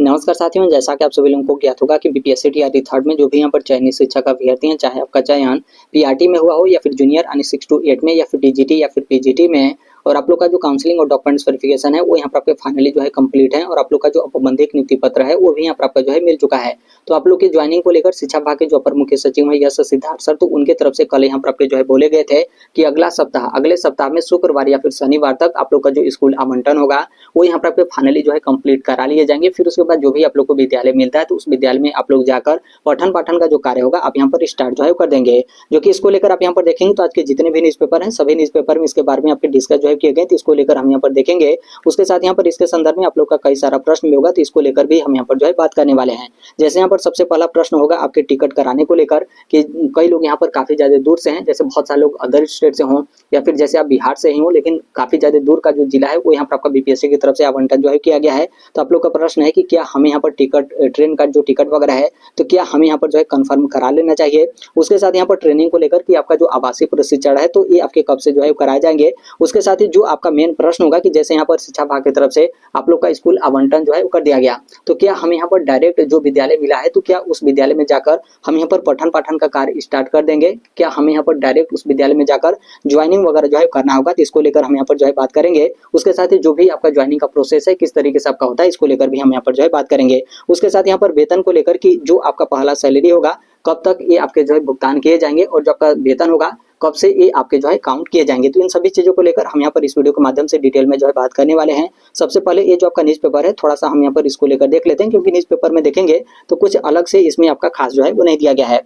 नमस्कार साथियों, जैसा कि आप सभी लोगों को ज्ञात होगा कि बीपीएससी टीआरटी थर्ड में जो भी यहाँ पर चयनित शिक्षक अभ्यर्थी हैं, चाहे आपका चयन पीआरटी में हुआ हो या फिर जूनियर यानी 6 to 8 में या फिर टीजीटी या फिर पीजीटी में, और आप लोग का जो काउंसलिंग और डॉक्यूमेंट्स वेरिफिकेशन है वो यहाँ पर आपके फाइनली जो है कंप्लीट है, और आप लोग का जो औपबंधिक नियुक्ति पत्र है वो भी यहाँ पर आपका जो है मिल चुका है। तो आप लोग की ज्वाइनिंग को लेकर शिक्षा विभाग के जो अपर मुख्य सचिव है यश सिद्धार्थ सर, तो उनके तरफ से कल यहाँ पर आपके जो है बोले गए थे कि अगले सप्ताह में शुक्रवार या फिर शनिवार तक आप लोग का जो स्कूल आवंटन होगा वो यहाँ पर आपके फाइनली जो है कंप्लीट करा लिए जाएंगे। फिर उसके बाद जो भी आप लोग को विद्यालय मिलता है तो उस विद्यालय में आप लोग जाकर पठन पाठन का जो कार्य होगा आप यहाँ पर स्टार्ट जो है कर देंगे। जो कि इसको लेकर आप यहाँ पर देखेंगे तो आज के जितने भी न्यूज़पेपर हैं सभी न्यूज़पेपर में इसके बारे में आपके डिस्कस जो है किए गए, तो इसको लेकर हम यहाँ पर देखेंगे। उसके साथ यहाँ पर इसके संदर्भ में आप लोग का कई सारा प्रश्न भी होगा, तो इसको लेकर भी हम यहाँ पर जो है बात करने वाले हैं। जैसे यहाँ पर सबसे पहला प्रश्न होगा आपके टिकट कराने को लेकर कि कई लोग यहाँ पर काफी ज्यादा दूर से हैं, जैसे बहुत सारे लोग अदर स्टेट से हों या फिर जैसे आप बिहार से ही हो, लेकिन काफी ज्यादा दूर का जो जिला है वो यहाँ पर आपका बीपीएससी की तरफ से आवंटन जो है किया गया है। तो आप लोग का प्रश्न है कि क्या हमें यहाँ पर टिकट ट्रेन का जो टिकट वगैरह है तो क्या हमें यहाँ पर जो है कंफर्म करा लेना चाहिए। उसके साथ यहाँ पर ट्रेनिंग को लेकर कि आपका जो आवासीय प्रशिक्षण है तो ये आपके कब से जो है कराए जाएंगे। उसके साथ ही जो आपका मेन प्रश्न होगा कि जैसे यहाँ पर शिक्षा विभाग की तरफ से आप लोग का स्कूल आवंटन जो है कर दिया गया, तो क्या हमें यहाँ पर डायरेक्ट जो विद्यालय मिला है तो क्या उस विद्यालय में जाकर हम यहाँ पर पठन पाठन का कार्य स्टार्ट कर देंगे, क्या हमें यहाँ पर डायरेक्ट उस विद्यालय में जाकर ज्वाइनिंग वगैरह जो है करना होगा, तो इसको लेकर हम यहाँ पर जो है बात करेंगे। उसके साथ ही जो भी आपका ज्वाइनिंग का प्रोसेस है किस तरीके से आपका होता है इसको लेकर भी हम यहाँ पर जो है बात करेंगे। उसके साथ यहाँ पर वेतन को लेकर कि जो आपका पहला सैलरी होगा कब तक ये आपके जो है भुगतान किए जाएंगे और जो आपका वेतन होगा कब से ये आपके जो है काउंट किए जाएंगे। तो इन सभी चीजों को लेकर हम यहाँ पर इस वीडियो के माध्यम से डिटेल में जो है बात करने वाले हैं। सबसे पहले ये जो आपका न्यूज़पेपर है थोड़ा सा हम यहाँ पर इसको लेकर देख लेते हैं, क्योंकि न्यूज़पेपर में देखेंगे तो कुछ अलग से इसमें आपका खास जो है वो नहीं दिया गया है।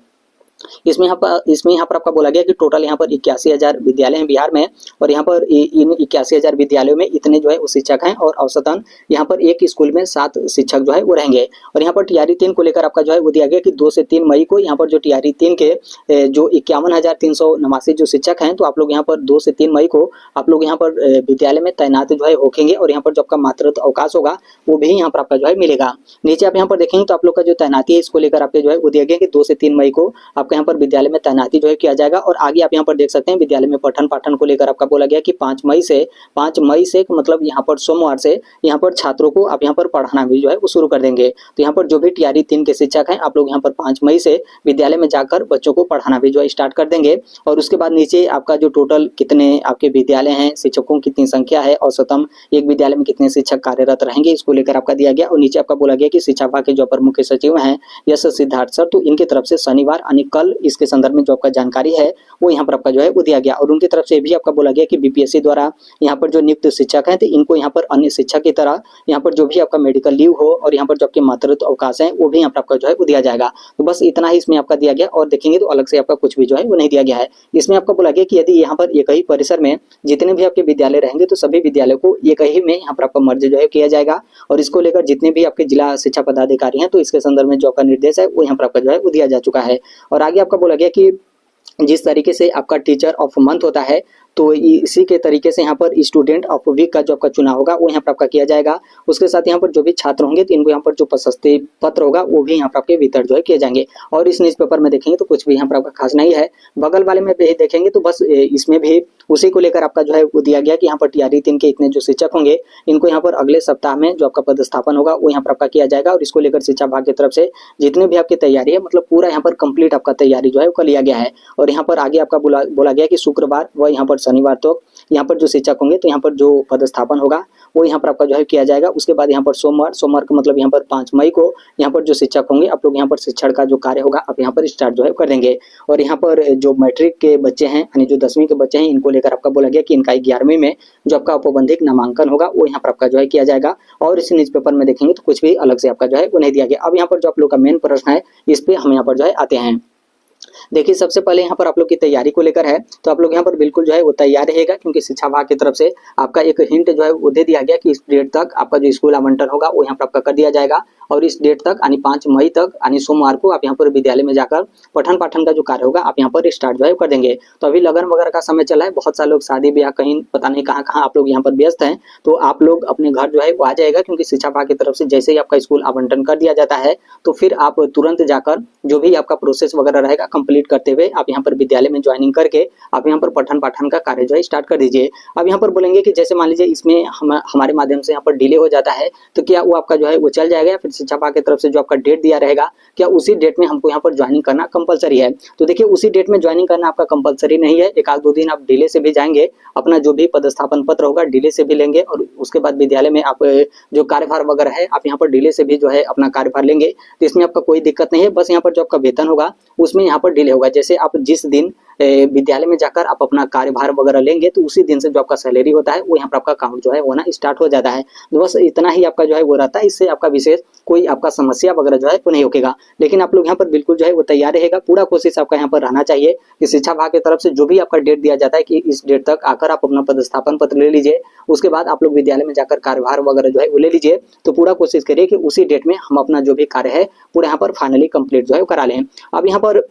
इसमें यहाँ पर आपका बोला गया कि टोटल यहाँ पर 81,000 विद्यालय हैं बिहार में, और यहाँ पर इन 81,000 विद्यालयों में इतने जो है वो शिक्षक हैं, और औसतन यहाँ पर एक स्कूल में 7 शिक्षक जो है वो रहेंगे। और यहाँ पर टीआरई 3 को लेकर आपका जो है वो दिया गया कि 2 से 3 मई को यहाँ पर जो टीआरई 3 के जो 51,389 जो शिक्षक हैं तो आप लोग यहाँ पर 2 से 3 मई को आप लोग यहाँ पर विद्यालय में तैनात जो है होंगे, और यहाँ पर जो आपका मातृत्व अवकाश होगा वो भी यहाँ पर आपका जो है मिलेगा। नीचे आप यहाँ पर देखेंगे तो आप लोग का जो तैनाती है इसको लेकर आपके जो है वो दिया गया कि 2 से 3 मई को आपका यहाँ पर विद्यालय में तैनाती जो है किया जाएगा। और आगे आप यहाँ पर देख सकते हैं विद्यालय में पठन पाठन को लेकर आपका बोला गया कि 5 मई से मतलब यहाँ पर सोमवार से यहाँ पर छात्रों को आप यहाँ पर पढ़ाना भी जो है वो शुरू कर देंगे। तो यहाँ पर जो भी टीआरई 3 के शिक्षक हैं आप लोग यहाँ पर 5 मई से विद्यालय में जाकर बच्चों को पढ़ाना भी जो है स्टार्ट कर देंगे। और उसके बाद नीचे आपका जो टोटल कितने आपके विद्यालय हैं, शिक्षकों की कितनी संख्या है, औसतम एक विद्यालय में कितने शिक्षक कार्यरत रहेंगे, इसको लेकर आपका दिया गया। और नीचे आपका बोला गया कि शिक्षा विभाग के जो अपर मुख्य सचिव हैं यश सिद्धार्थ सर, तो इनकी तरफ से शनिवार यानी कल इसके संदर्भ में जो आपका जानकारी है वो यहाँ पर आपका जो है वो दिया गया। और उनकी तरफ से भी आपका बोला गया कि बीपीएससी द्वारा यहाँ पर जो नियुक्त शिक्षक हैं तो इनको यहाँ पर अन्य शिक्षक की तरह यहाँ पर जो भी आपका मेडिकल लीव हो और यहाँ पर जो आपके मातृत्व अवकाश है वो भी यहाँ पर आपका जो है वो दिया जाएगा। तो बस इतना ही इसमें आपका दिया गया, और देखेंगे तो अलग से आपका कुछ भी जो है वो नहीं दिया गया है। इसमें आपको बोला गया कि यदि यहाँ पर एक ही परिसर में जितने भी आपके विद्यालय रहेंगे तो सभी विद्यालयों को एक ही में यहाँ पर आपका मर्ज जो है किया जाएगा। और इसको लेकर जितने भी आपके जिला शिक्षा पदाधिकारी हैं तो इसके संदर्भ में जो आपका निर्देश है वो यहाँ पर आपका जो है वो दिया जा चुका है। और आगे आपका बोला गया कि जिस तरीके से आपका टीचर ऑफ मंथ होता है तो इसी के तरीके से यहाँ पर स्टूडेंट ऑफ वीक का जो आपका चुनाव होगा वो यहाँ पर आपका किया जाएगा। उसके साथ यहाँ पर जो भी छात्र होंगे तो इनको यहाँ पर जो प्रशस्ति पत्र होगा वो भी यहाँ पर आपके वितरण जो है किए जाएंगे। और इस न्यूज़पेपर में देखेंगे तो कुछ भी यहाँ पर आपका खास नहीं है। बगल वाले में भी देखेंगे तो बस इसमें भी उसी को लेकर आपका जो है वो दिया गया कि यहाँ पर टीआरई 3 के इतने जो शिक्षक होंगे इनको यहाँ पर अगले सप्ताह में जो आपका पदस्थापन होगा वो यहाँ पर आपका किया जाएगा। और इसको लेकर शिक्षा विभाग की तरफ से जितने भी आपकी तैयारी है मतलब पूरा यहाँ पर कंप्लीट आपका तैयारी जो है वो कर लिया गया है। और यहाँ पर आगे आपका बोला गया कि शुक्रवार व यहाँ पर शनिवार तो यहाँ पर जो शिक्षक होंगे तो यहाँ पर जो पदस्थापन होगा वो यहाँ पर आपका जो है किया जाएगा। उसके बाद यहाँ पर सोमवार का मतलब यहाँ पर 5 मई को यहाँ पर जो शिक्षक होंगे आप लोग यहाँ पर शिक्षण का जो कार्य होगा आप यहाँ पर स्टार्ट जो है कर देंगे। और यहाँ पर जो मैट्रिक के बच्चे हैं यानी जो 10वीं के बच्चे हैं इनको लेकर आपका बोला गया कि इनका 11वीं में जो आपका औपबंधिक नामांकन होगा वो यहाँ पर आपका जो है किया जाएगा। और इस न्यूज़पेपर में देखेंगे तो कुछ भी अलग से आपका जो है वो नहीं दिया गया। अब यहाँ पर जो आप लोग का मेन प्रश्न है इस पे हम यहाँ पर जो है आते हैं। देखिए सबसे पहले यहाँ पर आप लोग की तैयारी को लेकर है तो आप लोग यहाँ पर बिल्कुल जो है वो तैयार रहेगा, क्योंकि शिक्षा विभाग की तरफ से आपका एक हिंट जो है वो दे दिया गया कि इस डेट तक आपका जो स्कूल आवंटन होगा वो यहाँ पर आपका कर दिया जाएगा। और इस डेट तक यानी 5 मई तक यानी सोमवार को आप यहाँ पर विद्यालय में जाकर पठन पाठन का जो कार्य होगा आप यहाँ पर स्टार्ट जो है कर देंगे। तो अभी लगन वगैरह का समय चला है, बहुत सारे लोग शादी ब्याह कहीं पता नहीं कहाँ आप लोग यहाँ पर व्यस्त हैं, तो आप लोग अपने घर जो है वो आ जाएगा, क्योंकि शिक्षा विभाग की तरफ से जैसे ही आपका स्कूल आवंटन कर दिया जाता है तो फिर आप तुरंत जाकर जो भी आपका प्रोसेस वगैरह रहेगा कंप्लीट करते हुए आप यहाँ पर विद्यालय में ज्वाइनिंग करके आप यहाँ पर पठन पाठन का कार्य जो है स्टार्ट कर दीजिए। अब यहाँ पर बोलेंगे कि जैसे मान लीजिए इसमें हमारे माध्यम से यहाँ पर डिले हो जाता है तो क्या वो आपका जो है वो चल जाएगा या फिर शिक्षा विभाग की तरफ से जो आपका डेट दिया रहेगा, क्या उसी डेट में हमको यहाँ पर ज्वाइनिंग करना कंपलसरी है। तो देखिए उसी डेट में ज्वाइनिंग करना आपका कंपलसरी नहीं है, एक आध दो दिन आप डिले से भी जाएंगे, अपना जो भी पदस्थापन पत्र होगा डिले से भी लेंगे, और उसके बाद विद्यालय में आप जो कार्यभार वगैरह है आप यहाँ पर डिले से भी जो है अपना कार्यभार लेंगे, तो इसमें आपका कोई दिक्कत नहीं है। बस यहाँ पर जो आपका वेतन होगा उसमें यहाँ पर डिले होगा। जैसे आप जिस दिन विद्यालय में जाकर आप अपना कार्यभार वगैरह लेंगे, तो उसी दिन से जो आपका सैलरी होता है वो यहाँ पर आपका अकाउंट जो है होना स्टार्ट हो जाता है। तो बस इतना ही आपका जो है वो रहता है, इससे आपका विशेष कोई आपका समस्या वगैरह जो है वो नहीं होगा। लेकिन आप लोग यहाँ पर बिल्कुल जो है वो तैयार रहेगा, पूरा कोशिश आपका यहाँ पर रहना चाहिए कि शिक्षा विभाग की तरफ से जो भी आपका डेट दिया जाता है कि इस डेट तक आकर आप अपना पदस्थापन पत्र ले लीजिए, उसके बाद आप लोग विद्यालय में जाकर कार्यभार वगैरह जो है वो ले लीजिए। तो पूरा कोशिश करिए कि उसी डेट में हम अपना जो भी कार्य है पूरा यहाँ पर फाइनली कंप्लीट जो है करा लें। अब यहाँ पर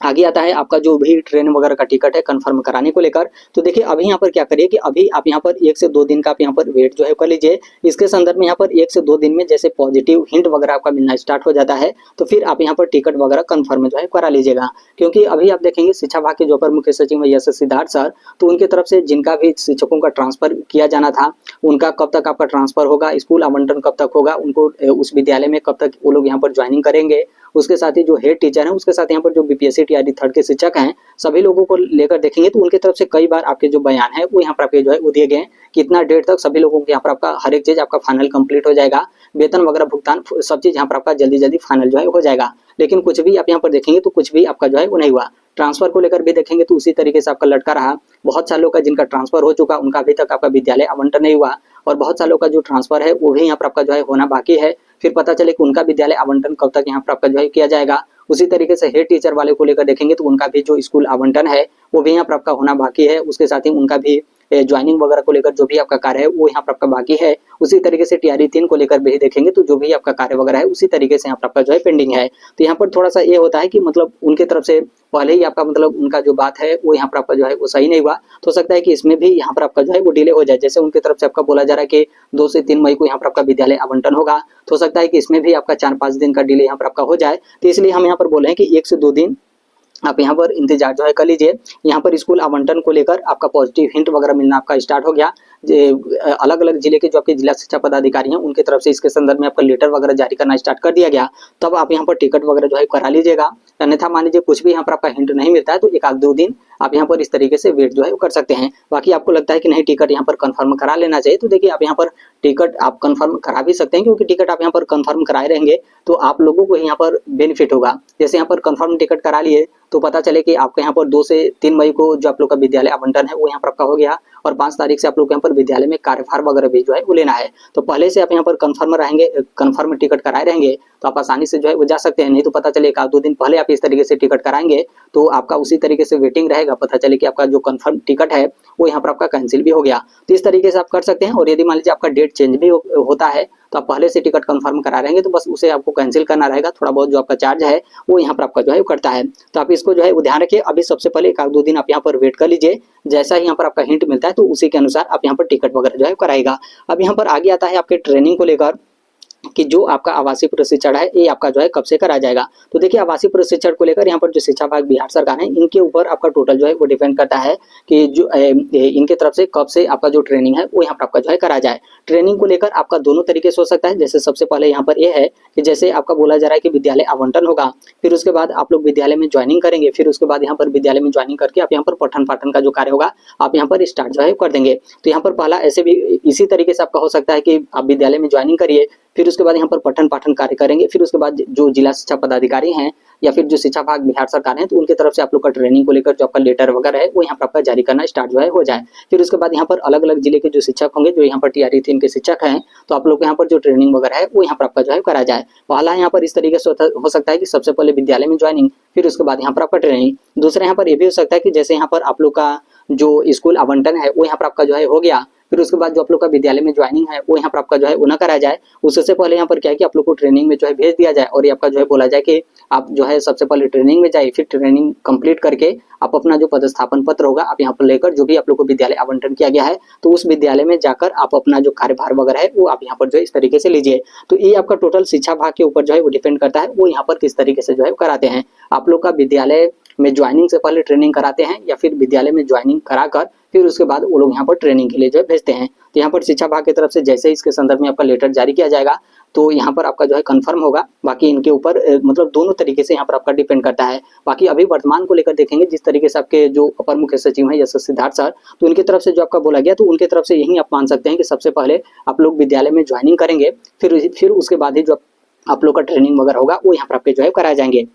आगे आता है आपका जो भी ट्रेन वगैरह का टिकट है कंफर्म कराने को लेकर। तो देखिए अभी यहाँ पर क्या करिए कि अभी आप यहाँ पर 1 से 2 दिन का आप यहाँ पर वेट जो है कर लीजिए। इसके संदर्भ में यहाँ पर 1 से 2 दिन में जैसे पॉजिटिव हिंट वगैरह आपका मिलना स्टार्ट हो जाता है, तो फिर आप यहाँ पर टिकट वगैरह कंफर्म जो है करा लीजिएगा। क्योंकि अभी आप देखेंगे शिक्षा विभाग के जो अपर मुख्य सचिव है यस सिद्धार्थ सर, तो उनकी तरफ से जिनका भी शिक्षकों का ट्रांसफर किया जाना था उनका कब तक आपका ट्रांसफर होगा, स्कूल आवंटन कब तक होगा, उनको उस विद्यालय में कब तक वो लोग यहाँ पर ज्वाइनिंग करेंगे, उसके साथ ही जो हेड टीचर हैं, उसके साथ यहाँ पर जो बीपीएससी टीआरटी थर्ड के शिक्षक हैं, सभी लोगों को लेकर देखेंगे तो उनकी तरफ से कई बार आपके जो बयान है वो यहाँ पर आपके जो है वो दिए गए हैं कि इतना डेट तक सभी लोगों के यहाँ पर आपका हर एक चीज आपका फाइनल कंप्लीट हो जाएगा, वेतन वगैरह भुगतान सब चीज यहाँ पर आपका जल्दी जल्दी फाइनल जो है हो जाएगा। लेकिन कुछ भी आप यहाँ पर देखेंगे तो कुछ भी आपका जो है वो नहीं हुआ। ट्रांसफर को लेकर भी देखेंगे तो उसी तरीके से आपका लटका रहा। बहुत सालों का जिनका ट्रांसफर हो चुका उनका अभी तक आपका विद्यालय आवंटन नहीं हुआ, और बहुत सालों का जो ट्रांसफर है वो भी यहाँ पर आपका जो है होना बाकी है। फिर पता चले कि उनका विद्यालय आवंटन कब तक यहाँ पर आपका जो है किया जाएगा। उसी तरीके से हेड टीचर वाले को लेकर देखेंगे तो उनका भी जो स्कूल आवंटन है वो भी यहाँ पर आपका होना बाकी है। उसके साथ ही उनका भी ज्वाइनिंग वगैरह को लेकर जो भी आपका कार्य है वो यहाँ पर आपका बाकी है। उसी तरीके से टीआरई 3 को लेकर भी देखेंगे तो जो भी आपका कार्य वगैरह है उसी तरीके से यहाँ पर आपका जो है पेंडिंग है। तो यहाँ पर थोड़ा सा ये होता है कि मतलब उनके तरफ से पहले ही आपका मतलब उनका जो बात है वो यहाँ पर आपका जो है वो सही नहीं हुआ, तो हो सकता है कि इसमें भी यहाँ पर आपका जो है वो डिले हो जाए। जैसे उनकी तरफ से आपका बोला जा रहा है कि 2 से 3 मई को यहाँ पर आपका विद्यालय आवंटन होगा, तो हो सकता है कि इसमें भी आपका 4-5 दिन का डिले यहाँ पर आपका हो जाए। तो इसलिए हम यहाँ पर बोले हैं कि 1 से 2 दिन आप यहाँ पर इंतजार जो है कर लीजिए। यहाँ पर स्कूल आवंटन को लेकर आपका पॉजिटिव हिंट वगैरह मिलना आपका स्टार्ट हो गया। अलग अलग जिले के जो आपके जिला शिक्षा पदाधिकारी हैं उनकी तरफ से इसके संदर्भ में आपका लेटर वगैरह जारी करना स्टार्ट कर दिया गया, तब आप यहाँ पर टिकट वगैरह जो है करा लीजिएगा। अन्यथा मान लीजिए कुछ भी यहाँ पर आपका हिंट नहीं मिलता है तो 1-2 दिन आप यहाँ पर इस तरीके से वेट जो है वो कर सकते हैं। बाकी आपको लगता है कि नहीं टिकट यहाँ पर कंफर्म करा लेना चाहिए, तो देखिए आप यहाँ पर टिकट आप कंफर्म करा भी सकते हैं, क्योंकि टिकट आप यहाँ पर कंफर्म कराए रहेंगे तो आप लोगों को यहाँ पर बेनिफिट होगा। जैसे यहाँ पर कंफर्म टिकट करा लिए तो पता चले कि आपके यहाँ पर 2 से 3 मई को जो आप लोग का विद्यालय आवंटन है वो यहाँ पर आपका हो गया, और 5 तारीख से आप लोग यहाँ पर विद्यालय में कार्यभार वगैरह भी जो है वो लेना है। तो पहले से आप यहाँ पर कंफर्म रहेंगे, कंफर्म टिकट कराए रहेंगे तो आप आसानी से जो है वो जा सकते हैं। नहीं तो पता चले 1-2 दिन पहले आप इस तरीके से टिकट कराएंगे तो आपका उसी तरीके से वेटिंग रहेगा, पता चले कि आपका जो कंफर्म टिकट है वो यहाँ पर आपका कैंसिल भी हो गया। तो इस तरीके से आप कर सकते हैं। और यदि मान लीजिए आपका डेट चेंज भी होता है तो आप पहले से टिकट कंफर्म करा रहेंगे तो बस उसे आपको कैंसिल करना रहेगा, थोड़ा बहुत जो आपका चार्ज है वो यहाँ पर आपका जो है वो करता है। तो आप इसको जो है वो ध्यान रखिए। अभी सबसे पहले 1-2 दिन आप यहाँ पर वेट कर लीजिए, जैसा ही यहाँ पर आपका हिंट मिलता है तो उसी के अनुसार आप यहाँ पर टिकट वगैरह जो है कराएगा। अब यहाँ पर आगे आता है आपके ट्रेनिंग को लेकर कि जो आपका आवासीय प्रशिक्षण है ये आपका जो है कब से करा जाएगा। तो देखिए आवासीय प्रशिक्षण को लेकर यहाँ पर जो शिक्षा विभाग बिहार सरकार है इनके ऊपर आपका टोटल जो है वो डिपेंड करता है कि जो इनके तरफ से कब से आपका जो ट्रेनिंग है वो यहाँ पर आपका जो है करा जाए। ट्रेनिंग को लेकर आपका दोनों तरीके से हो सकता है। जैसे सबसे पहले यहाँ पर ये है कि जैसे आपका बोला जा रहा है कि विद्यालय आवंटन होगा, फिर उसके बाद आप लोग विद्यालय में ज्वाइनिंग करेंगे, फिर उसके बाद यहाँ पर विद्यालय में ज्वाइनिंग करके आप यहाँ पर पठन पाठन का जो कार्य होगा आप यहाँ पर स्टार्ट जो है कर देंगे। तो यहाँ पर पहला ऐसे भी इसी तरीके से आपका हो सकता है कि आप विद्यालय में ज्वाइनिंग करिए, फिर उसके बाद यहाँ पर पठन पाठन कार्य करेंगे, फिर उसके बाद जो जिला शिक्षा पदाधिकारी हैं या फिर जो शिक्षा विभाग बिहार सरकार है तो उनकी तरफ से आप लोग का ट्रेनिंग को लेकर जो आपका लेटर वगैरह है वो यहाँ पर आपका जारी करना स्टार्ट जो है हो जाए। फिर उसके बाद यहाँ पर अलग अलग जिले के जो शिक्षक होंगे जो यहाँ पर टीआरई 3 के शिक्षक हैं तो आप लोग यहाँ पर जो ट्रेनिंग वगैरह है वो यहाँ पर आपका जो है करा जाए। पहला यहाँ पर इस तरीके से हो सकता है कि सबसे पहले विद्यालय में ज्वाइनिंग, फिर उसके बाद यहाँ पर आपका ट्रेनिंग। दूसरा यहाँ पर ये भी हो सकता है कि जैसे यहाँ पर आप लोग का जो स्कूल आवंटन है वो यहाँ पर आपका जो है हो गया, फिर उसके बाद जो आप लोग का विद्यालय में ज्वाइनिंग है वो यहाँ पर आपका जो है वो ना करा जाए। उससे पहले यहाँ पर क्या है कि आप लोग को ट्रेनिंग में जो है भेज दिया जाए और ये आपका जो है बोला जाए कि आप जो है सबसे पहले ट्रेनिंग में जाइए, फिर ट्रेनिंग कंप्लीट करके आप अपना जो पदस्थापन पत्र होगा आप यहाँ पर लेकर जो भी आप लोग को विद्यालय आवंटन किया गया है तो उस विद्यालय में जाकर आप अपना जो कार्यभार वगैरह है वो आप यहाँ पर जो है इस तरीके से लीजिए। तो ये आपका टोटल शिक्षा विभाग के ऊपर जो है वो डिपेंड करता है वो यहाँ पर किस तरीके से जो है कराते हैं। आप लोग का विद्यालय में ज्वाइनिंग से पहले ट्रेनिंग कराते हैं या फिर विद्यालय में ज्वाइनिंग कराकर फिर उसके बाद वो लोग यहाँ पर ट्रेनिंग के लिए जो है भेजते हैं। तो यहाँ पर शिक्षा विभाग की तरफ से जैसे ही इसके संदर्भ में आपका लेटर जारी किया जाएगा तो यहाँ पर आपका जो है कंफर्म होगा। बाकी इनके ऊपर मतलब दोनों तरीके से यहाँ पर आपका डिपेंड करता है। बाकी अभी वर्तमान को लेकर देखेंगे जिस तरीके से आपके जो अपर मुख्य सचिव हैं यस सिद्धार्थ सर, तो उनकी तरफ से जो आपका बोला गया तो उनकी तरफ से यही आप मान सकते हैं कि सबसे पहले आप लोग विद्यालय में ज्वाइनिंग करेंगे, फिर उसके बाद ही जो आप लोग का ट्रेनिंग वगैरह होगा वो यहाँ पर आपके जो है कराए जाएंगे।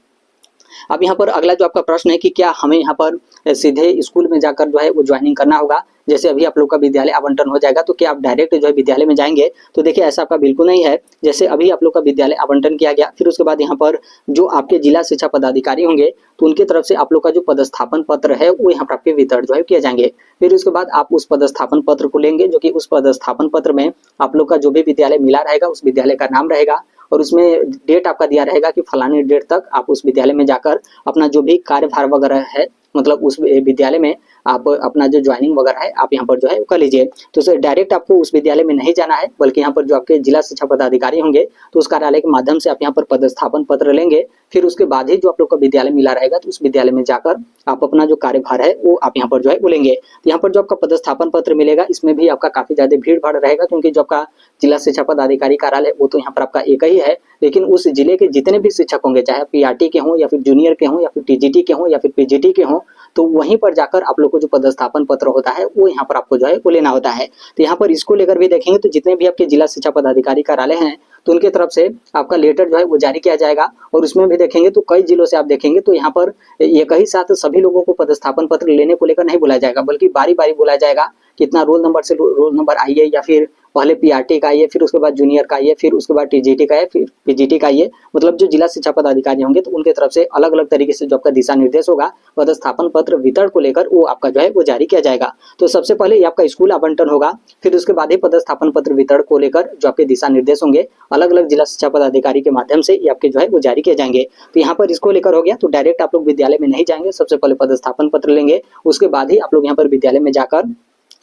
अब यहाँ पर अगला जो आपका प्रश्न है कि क्या हमें यहाँ पर सीधे स्कूल में जाकर जो है वो ज्वाइनिंग करना होगा, जैसे अभी आप लोग का विद्यालय आवंटन हो जाएगा तो क्या आप डायरेक्ट जो है विद्यालय में जाएंगे? तो देखिए ऐसा आपका बिल्कुल नहीं है। जैसे अभी आप लोग का विद्यालय आवंटन किया गया फिर उसके बाद यहाँ पर जो आपके जिला शिक्षा पदाधिकारी होंगे तो उनकी तरफ से आप लोग का जो पदस्थापन पत्र है वो यहाँ पर आपके वितरण जो है किए जाएंगे। फिर उसके बाद आप उस पदस्थापन पत्र को लेंगे, जो कि उस पदस्थापन पत्र में आप लोग का जो भी विद्यालय मिला रहेगा उस विद्यालय का नाम रहेगा और उसमें डेट आपका दिया रहेगा कि फलानी डेट तक आप उस विद्यालय में जाकर अपना जो भी कार्यभार वगैरह है मतलब उस विद्यालय में आप अपना जो ज्वाइनिंग वगैरह है आप यहाँ पर जो है कर लीजिए। तो सर डायरेक्ट आपको उस विद्यालय में नहीं जाना है, बल्कि यहाँ पर जो आपके जिला शिक्षा पदाधिकारी होंगे तो उस कार्यालय के माध्यम से आप यहाँ पर पदस्थापन पत्र लेंगे। फिर उसके बाद ही जो आप लोग का विद्यालय मिला रहेगा तो उस विद्यालय में जाकर आप अपना जो कार्यभार है वो आप यहाँ पर जो है वो लेंगे। तो यहाँ पर जो आपका पदस्थापन पत्र मिलेगा इसमें भी आपका काफी ज्यादा भीड़ भाड़ रहेगा, क्योंकि जो आपका जिला शिक्षा पदाधिकारी कार्यालय वो तो यहाँ पर आपका एक ही है, लेकिन उस जिले के जितने भी शिक्षक होंगे चाहे पीआरटी के हों या फिर जूनियर के हों या फिर टीजीटी के हों या फिर पीजीटी के हों, तो वहीं पर जाकर आप लोग को जो पदस्थापन पत्र होता है वो यहाँ पर आपको जो है वो लेना होता है। तो यहाँ पर इसको लेकर भी देखेंगे तो जितने भी आपके जिला शिक्षा पदाधिकारी कार्यालय हैं तो उनके तरफ से आपका लेटर जो है वो जारी किया जाएगा। और उसमें भी देखेंगे तो कई जिलों से आप देखेंगे तो यहाँ पर एक ही साथ सभी लोगों को पदस्थापन पत्र लेने को लेकर नहीं बुलाया जाएगा, बल्कि बारी बारी बुलाया जाएगा। कितना रोल नंबर से रोल नंबर आइए, या फिर पहले पीआरटी का आइए, फिर उसके बाद जूनियर का आइए, फिर उसके बाद टीजीटी का है, फिर पीजीटी का आइए। मतलब जो जिला शिक्षा पदाधिकारी होंगे तो उनके तरफ से अलग अलग तरीके से जो आपका दिशा निर्देश होगा पदस्थापन पत्र वितरण को लेकर वो आपका जो है वो जारी किया जाएगा। तो सबसे पहले ये आपका स्कूल आवंटन होगा, फिर उसके बाद ही पदस्थापन पत्र वितरण को लेकर जो आपके दिशा निर्देश होंगे अलग अलग जिला शिक्षा पदाधिकारी के माध्यम से ये आपके जो है वो जारी किए जाएंगे। तो यहाँ पर इसको लेकर हो गया। तो डायरेक्ट आप लोग विद्यालय में नहीं जाएंगे, सबसे पहले पदस्थापन पत्र लेंगे, उसके बाद ही आप लोग यहाँ पर विद्यालय में जाकर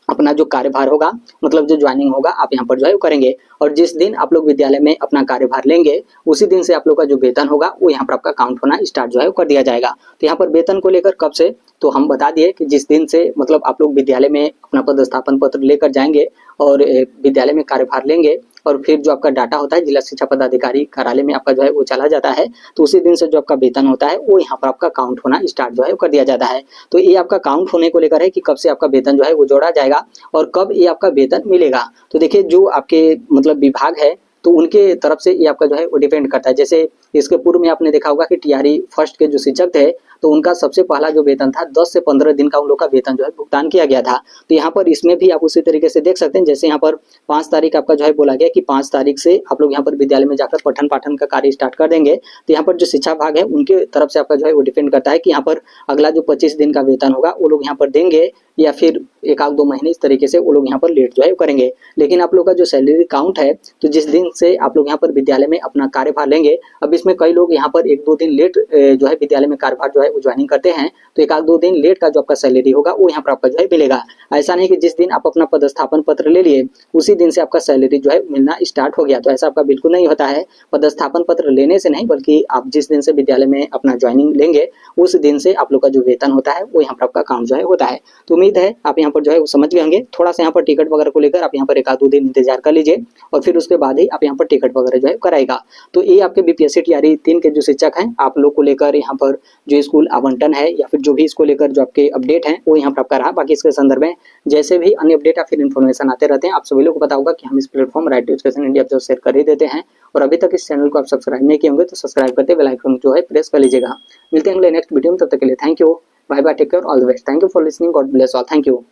अपना जो कार्यभार होगा मतलब जो ज्वाइनिंग होगा आप यहाँ पर जो है करेंगे। और जिस दिन आप लोग विद्यालय में अपना कार्यभार लेंगे उसी दिन से आप लोग का जो वेतन होगा वो यहाँ पर आपका काउंट होना स्टार्ट जो है कर दिया जाएगा। तो यहाँ पर वेतन को लेकर कब से, तो हम बता दिए कि जिस दिन से मतलब आप लोग विद्यालय में अपना पदस्थापन पत्र लेकर जाएंगे और विद्यालय में कार्यभार लेंगे और फिर जो आपका डाटा होता है जिला शिक्षा पदाधिकारी कार्यालय में आपका जो है वो चला जाता है, तो उसी दिन से जो आपका वेतन होता है वो यहाँ पर आपका काउंट होना स्टार्ट जो है कर दिया जाता है। तो ये आपका काउंट होने को लेकर है कि कब से आपका वेतन जो है वो जोड़ा जाएगा और कब ये आपका वेतन मिलेगा। तो देखिए जो आपके मतलब विभाग है तो उनके तरफ से ये आपका जो है वो डिपेंड करता है। जैसे इसके पूर्व में आपने देखा होगा कि टीआरई फर्स्ट के जो शिक्षक थे तो उनका सबसे पहला जो वेतन था 10 से 15 दिन का उन लोग का वेतन जो है भुगतान किया गया था। तो यहाँ पर इसमें भी आप उसी तरीके से देख सकते हैं, जैसे यहाँ पर 5 तारीख आपका जो है बोला गया कि 5 तारीख से आप लोग यहाँ पर विद्यालय में जाकर पठन पाठन का कार्य स्टार्ट कर देंगे। तो यहाँ पर जो शिक्षा विभाग है उनके तरफ से आपका जो है वो डिपेंड करता है कि यहाँ पर अगला जो 25 दिन का वेतन होगा वो लोग यहाँ पर देंगे या फिर 1-2 महीने इस तरीके से वो लोग यहाँ पर लेट जो है करेंगे। लेकिन आप लोग का जो सैलरी काउंट है तो जिस दिन से आप लोग यहाँ पर विद्यालय में अपना कार्यभार लेंगे, अब इसमें कई लोग यहाँ पर 1-2 दिन लेट जो है विद्यालय में कार्यभार जो है वो ज्वाइनिंग करते हैं, तो 1-2 दिन लेट का जो आपका सैलरी होगा वो यहाँ पर आपका जो है मिलेगा। ऐसा नहीं कि जिस दिन आप अपना पदस्थापन पत्र ले लिए उसी दिन से आपका सैलरी जो है मिलना स्टार्ट हो गया, तो ऐसा आपका बिल्कुल नहीं होता है। पदस्थापन पत्र लेने से नहीं, बल्कि आप जिस दिन से विद्यालय में अपना ज्वाइनिंग लेंगे उस दिन से आप लोग का जो वेतन होता है वो यहाँ पर आपका काम जो है होता है। तो उम्मीद है आप यहाँ पर जो है वो समझ गए होंगे। थोड़ा सा यहाँ पर टिकट वगैरह को लेकर आप यहाँ पर 1-2 दिन इंतजार कर लीजिए और फिर उसके बाद ही आप यहाँ पर टिकट वगैरह जो है कराएगा। तो ये आपके बीपीएससी टीआरई 3 के जो शिक्षक हैं आप लोग को लेकर यहाँ पर जो स्कूल आवंटन है या फिर जो भी इसको लेकर जो आपके अपडेट हैं वो यहाँ पर आपका रहा। बाकी इसके संदर्भ में जैसे भी अन्य अपडेट या फिर इन्फॉर्मेशन आते रहते हैं आप सभी लोग को पता होगा कि हम इस platform right to education India पर शेयर कर ही देते हैं। और अभी तक इस चैनल को आप सब्सक्राइब नहीं किए होंगे तो सब्सक्राइब करते बेल आइकन जो है प्रेस कर लीजिएगा। मिलते हैं अगले नेक्स्ट वीडियो में, तब तक के लिए thank you, bye bye, take care, all the best, thank you for listening, God bless all, thank you.